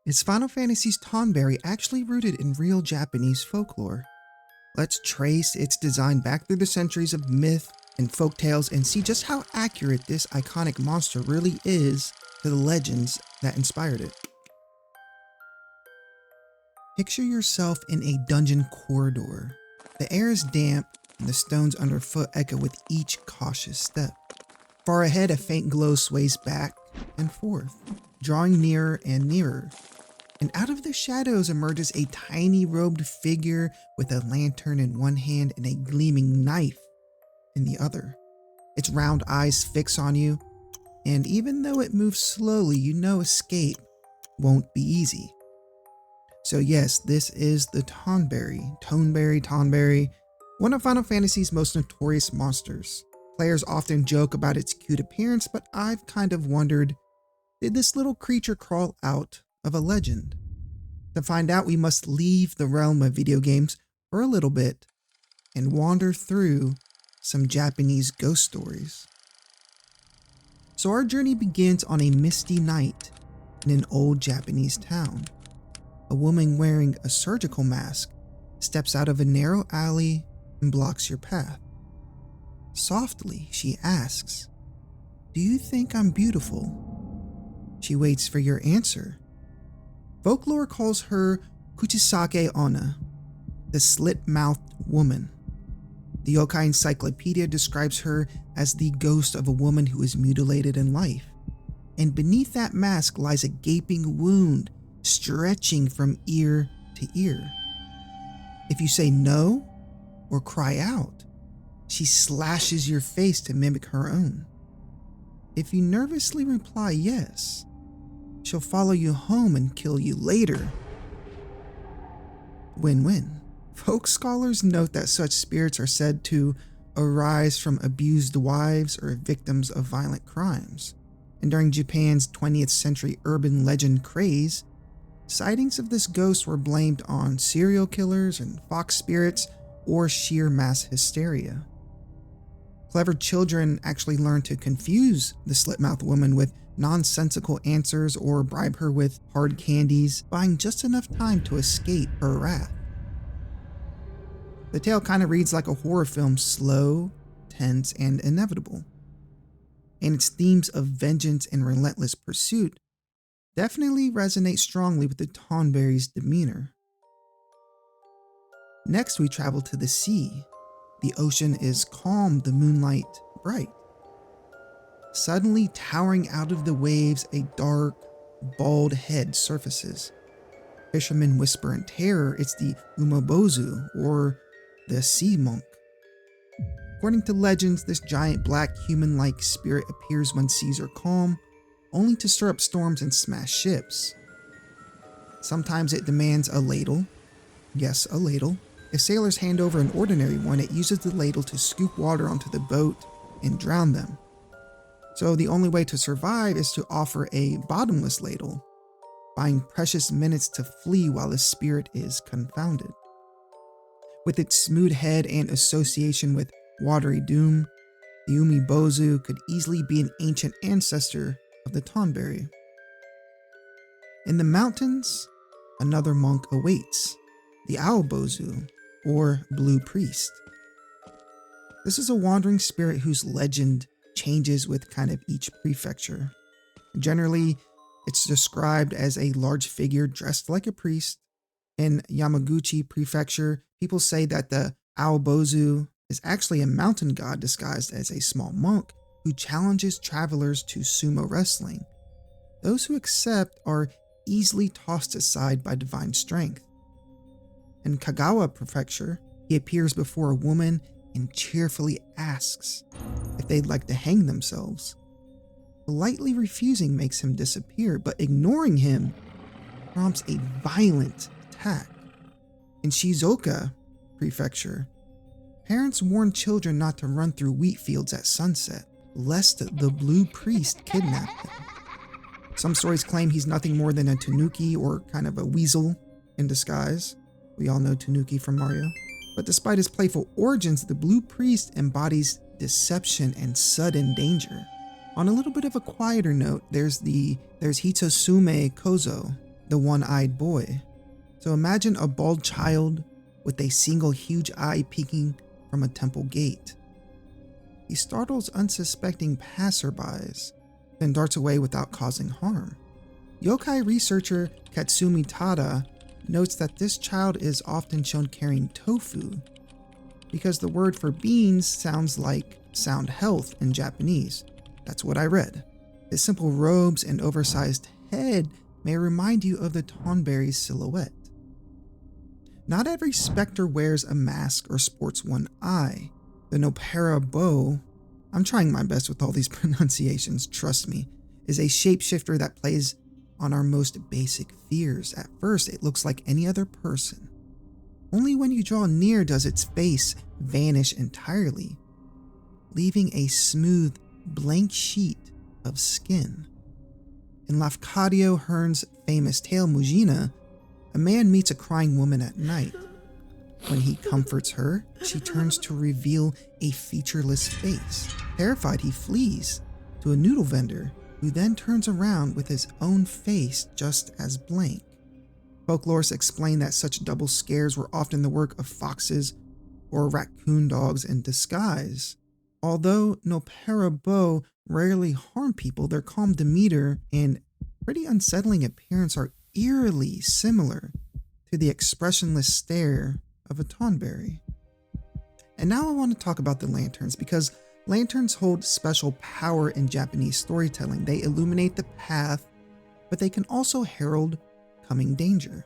Is Final Fantasy's Tonberry actually rooted in real Japanese folklore? Let's trace its design back through the centuries of myth and folktales and see just how accurate this iconic monster really is to the legends that inspired it. Picture yourself in a dungeon corridor. The air is damp and the stones underfoot echo with each cautious step. Far ahead, a faint glow sways back and forth, drawing nearer and nearer. And out of the shadows emerges a tiny robed figure with a lantern in one hand and a gleaming knife in the other. Its round eyes fix on you, and even though it moves slowly, you know escape won't be easy. So yes, this is the Tonberry, one of Final Fantasy's most notorious monsters. Players often joke about its cute appearance, but I've kind of wondered, did this little creature crawl out of a legend? To find out, we must leave the realm of video games for a little bit and wander through some Japanese ghost stories. So our journey begins on a misty night in an old Japanese town. A woman wearing a surgical mask steps out of a narrow alley and blocks your path. Softly, she asks, "Do you think I'm beautiful?" She waits for your answer. Folklore calls her Kuchisake Onna, the slit-mouthed woman. The Yokai Encyclopedia describes her as the ghost of a woman who is mutilated in life, and beneath that mask lies a gaping wound stretching from ear to ear. If you say no or cry out, she slashes your face to mimic her own. If you nervously reply yes, she'll follow you home and kill you later. Win-win. Folk scholars note that such spirits are said to arise from abused wives or victims of violent crimes. And during Japan's 20th century urban legend craze, sightings of this ghost were blamed on serial killers and fox spirits or sheer mass hysteria. Clever children actually learned to confuse the slit-mouthed woman with nonsensical answers or bribe her with hard candies, buying just enough time to escape her wrath. The tale kind of reads like a horror film, slow, tense, and inevitable. And its themes of vengeance and relentless pursuit definitely resonate strongly with the Tonberry's demeanor. Next, we travel to the sea. The ocean is calm, the moonlight bright. Suddenly, towering out of the waves, a dark, bald head surfaces. Fishermen whisper in terror it's the Umibozu, or the sea monk. According to legends, this giant black human-like spirit appears when seas are calm, only to stir up storms and smash ships. Sometimes it demands a ladle. Yes, a ladle. If sailors hand over an ordinary one, it uses the ladle to scoop water onto the boat and drown them. So the only way to survive is to offer a bottomless ladle, buying precious minutes to flee while the spirit is confounded. With its smooth head and association with watery doom, the Umibozu could easily be an ancient ancestor of the Tonberry. In the mountains, another monk awaits, the Aobozu, or Blue Priest. This is a wandering spirit whose legend changes with kind of each prefecture. Generally, it's described as a large figure dressed like a priest. In Yamaguchi Prefecture, people say that the Aobozu is actually a mountain god disguised as a small monk who challenges travelers to sumo wrestling. Those who accept are easily tossed aside by divine strength. In Kagawa Prefecture, he appears before a woman and cheerfully asks if they'd like to hang themselves. Politely refusing makes him disappear, but ignoring him prompts a violent attack. In Shizuoka Prefecture, parents warn children not to run through wheat fields at sunset, lest the Blue Priest kidnap them. Some stories claim he's nothing more than a tanuki or kind of a weasel in disguise. We all know Tanuki from Mario. But despite his playful origins, the Blue Priest embodies deception and sudden danger. On a little bit of a quieter note, there's Hitotsume-Kozo, the one-eyed boy. So imagine a bald child with a single huge eye peeking from a temple gate. He startles unsuspecting passerbys, then darts away without causing harm. Yokai researcher Katsumi Tada notes that this child is often shown carrying tofu because the word for beans sounds like sound health in Japanese. That's what I read. His simple robes and oversized head may remind you of the Tonberry's silhouette. Not every specter wears a mask or sports one eye. The Noppera-Bo, I'm trying my best with all these pronunciations, trust me, is a shapeshifter that plays on our most basic fears. At first, it looks like any other person. Only when you draw near does its face vanish entirely, leaving a smooth, blank sheet of skin. In Lafcadio Hearn's famous tale Mujina, a man meets a crying woman at night. When he comforts her, she turns to reveal a featureless face. Terrified, he flees to a noodle vendor, who then turns around with his own face just as blank. Folklorists explain that such double scares were often the work of foxes or raccoon dogs in disguise. Although Noppera-Bo rarely harm people, their calm demeanor and pretty unsettling appearance are eerily similar to the expressionless stare of a Tonberry. And now I want to talk about the lanterns, because lanterns hold special power in Japanese storytelling. They illuminate the path, but they can also herald coming danger.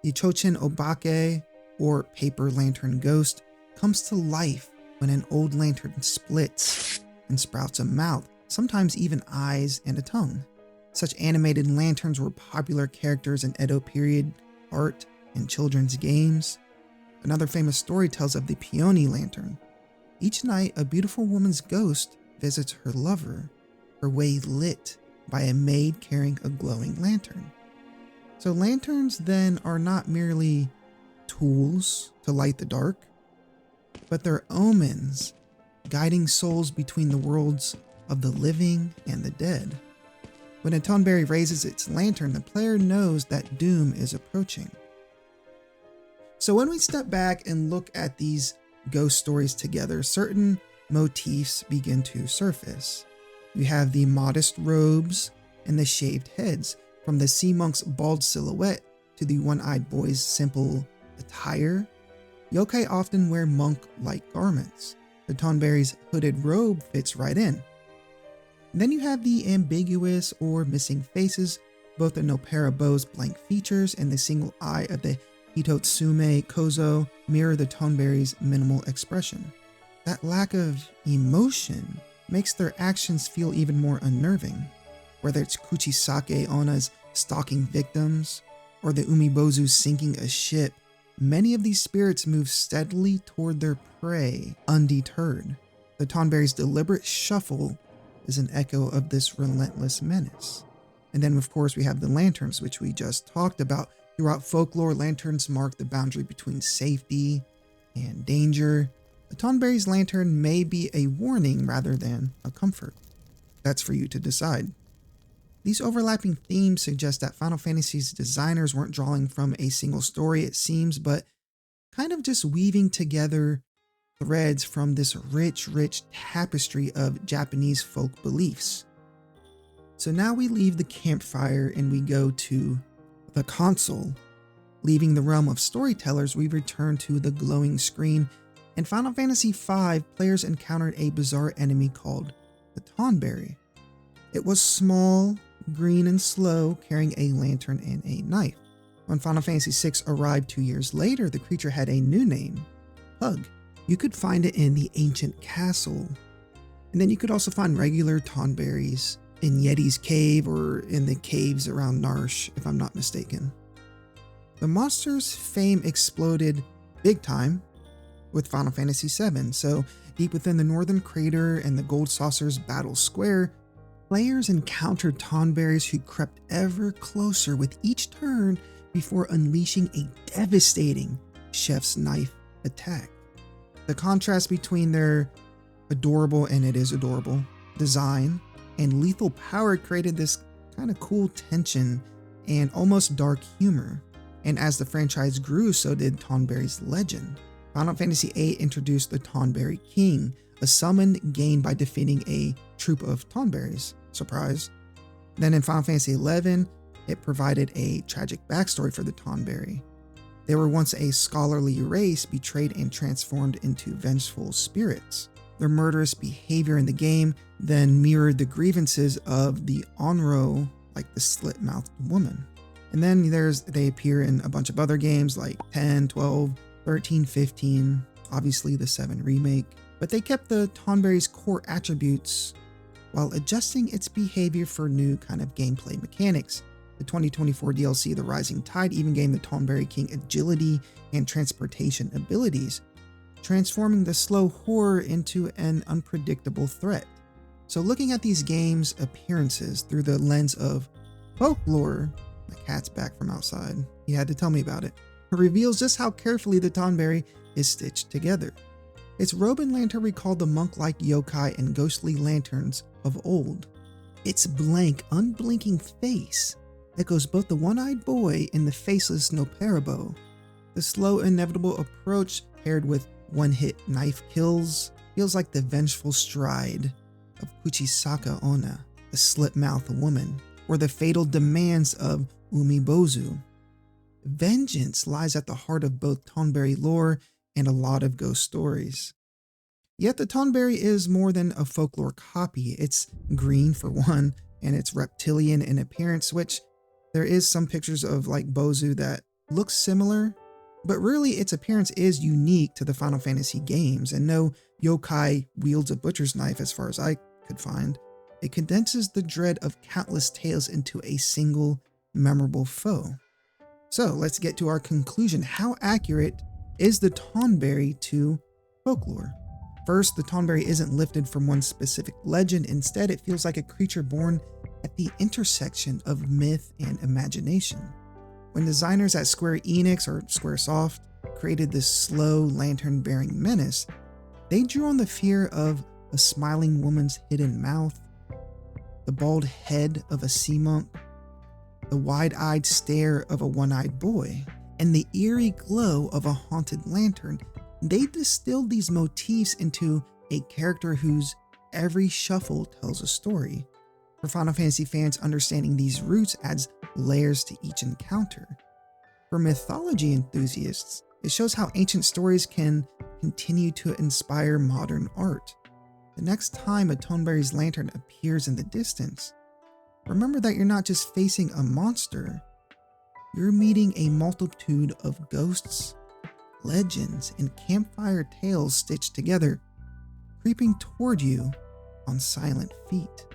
The Chochin Obake, or paper lantern ghost, comes to life when an old lantern splits and sprouts a mouth, sometimes even eyes and a tongue. Such animated lanterns were popular characters in Edo period art and children's games. Another famous story tells of the peony lantern. Each night, a beautiful woman's ghost visits her lover, her way lit by a maid carrying a glowing lantern. So lanterns then are not merely tools to light the dark, but they're omens, guiding souls between the worlds of the living and the dead. When a Tonberry raises its lantern, the player knows that doom is approaching. So when we step back and look at these ghost stories together, certain motifs begin to surface. You have the modest robes and the shaved heads, from the sea monk's bald silhouette to the one-eyed boy's simple attire. Yokai often wear monk-like garments. The Tonberry's hooded robe fits right in. And then you have the ambiguous or missing faces. Both the Noppera-Bo's blank features and the single eye of the Hitotsume-Kozo mirror the Tonberry's minimal expression. That lack of emotion makes their actions feel even more unnerving. Whether it's Kuchisake Ona's stalking victims or the Umibozu sinking a ship, many of these spirits move steadily toward their prey, undeterred. The Tonberry's deliberate shuffle is an echo of this relentless menace. And then, of course, we have the lanterns, which we just talked about. Throughout folklore, lanterns mark the boundary between safety and danger. The Tonberry's lantern may be a warning rather than a comfort. That's for you to decide. These overlapping themes suggest that Final Fantasy's designers weren't drawing from a single story, it seems, but kind of just weaving together threads from this rich tapestry of Japanese folk beliefs. So now we leave the campfire and we go to the console. Leaving the realm of storytellers, we return to the glowing screen. In Final Fantasy V, players encountered a bizarre enemy called the Tonberry. It was small, green, and slow, carrying a lantern and a knife. When Final Fantasy VI arrived 2 years later, the creature had a new name, Pug. You could find it in the ancient castle. And then you could also find regular Tonberries in Yeti's cave or in the caves around Narsh, if I'm not mistaken. The monster's fame exploded big time with Final Fantasy VII, so deep within the Northern Crater and the Gold Saucer's Battle Square, players encountered Tonberries who crept ever closer with each turn before unleashing a devastating chef's knife attack. The contrast between their adorable, and it is adorable, design and lethal power created this kind of cool tension and almost dark humor. And as the franchise grew, so did Tonberry's legend. Final Fantasy VIII introduced the Tonberry King, a summon gained by defeating a troop of Tonberrys. Surprise. Then in Final Fantasy XI, it provided a tragic backstory for the Tonberry. They were once a scholarly race betrayed and transformed into vengeful spirits. Their murderous behavior in the game then mirrored the grievances of the Onro, like the slit-mouthed woman. And then they appear in a bunch of other games like 10, 12, 13, 15, obviously the 7 remake. But they kept the Tonberry's core attributes while adjusting its behavior for new kind of gameplay mechanics. The 2024 DLC, The Rising Tide, even gave the Tonberry King agility and transportation abilities, transforming the slow horror into an unpredictable threat. So looking at these games' appearances through the lens of folklore, my cat's back from outside, he had to tell me about it, reveals just how carefully the Tonberry is stitched together. Its robe and lantern recall the monk-like yokai and ghostly lanterns of old. Its blank, unblinking face echoes both the one-eyed boy and the faceless Noppera-Bo. The slow, inevitable approach paired with one-hit knife kills feels like the vengeful stride of Kuchisaka Onna, the slit-mouthed woman, or the fatal demands of Umibozu. Vengeance lies at the heart of both Tonberry lore and a lot of ghost stories. Yet the Tonberry is more than a folklore copy. It's green for one, and it's reptilian in appearance, which there is some pictures of like Bozu that looks similar, but really its appearance is unique to the Final Fantasy games, and no yokai wields a butcher's knife as far as I could find. It condenses the dread of countless tales into a single memorable foe. So let's get to our conclusion. How accurate is the Tonberry to folklore? First, the Tonberry isn't lifted from one specific legend. Instead, it feels like a creature born at the intersection of myth and imagination. When designers at Square Enix or Squaresoft created this slow, lantern-bearing menace, they drew on the fear of a smiling woman's hidden mouth, the bald head of a sea monk, the wide-eyed stare of a one-eyed boy, and the eerie glow of a haunted lantern. They distilled these motifs into a character whose every shuffle tells a story. For Final Fantasy fans, understanding these roots adds layers to each encounter. For mythology enthusiasts, it shows how ancient stories can continue to inspire modern art. The next time a Tonberry's lantern appears in the distance, remember that you're not just facing a monster, you're meeting a multitude of ghosts, legends, and campfire tales stitched together, creeping toward you on silent feet.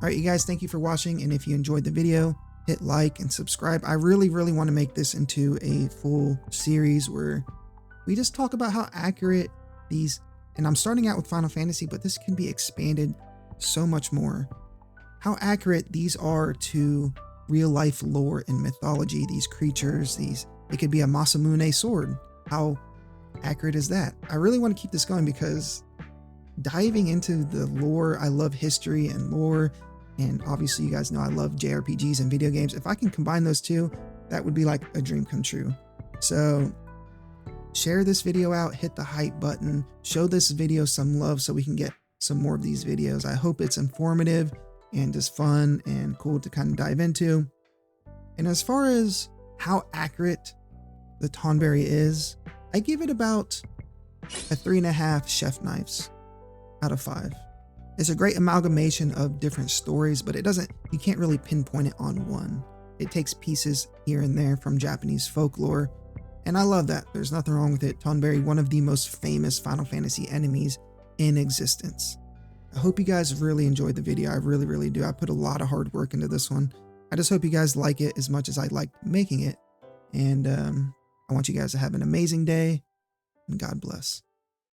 Alright, you guys, thank you for watching, and if you enjoyed the video, hit like and subscribe. I really want to make this into a full series where we just talk about how accurate these, and I'm starting out with Final Fantasy, but this can be expanded so much more. How accurate these are to real life lore and mythology, these creatures, it could be a Masamune sword. How accurate is that? I really want to keep this going because diving into the lore, I love history and lore, and obviously you guys know I love JRPGs and video games. If I can combine those two, that would be like a dream come true. So share this video out, hit the hype button, show this video some love so we can get some more of these videos. I hope it's informative and just fun and cool to kind of dive into. And as far as how accurate the Tonberry is, I give it about a 3.5 chef knives out of 5. It's a great amalgamation of different stories, but you can't really pinpoint it on one. It takes pieces here and there from Japanese folklore, and I love that. There's nothing wrong with it. Tonberry, one of the most famous Final Fantasy enemies in existence. I hope you guys really enjoyed the video. I really do. I put a lot of hard work into this one. I just hope you guys like it as much as I liked making it. And I want you guys to have an amazing day, and God bless.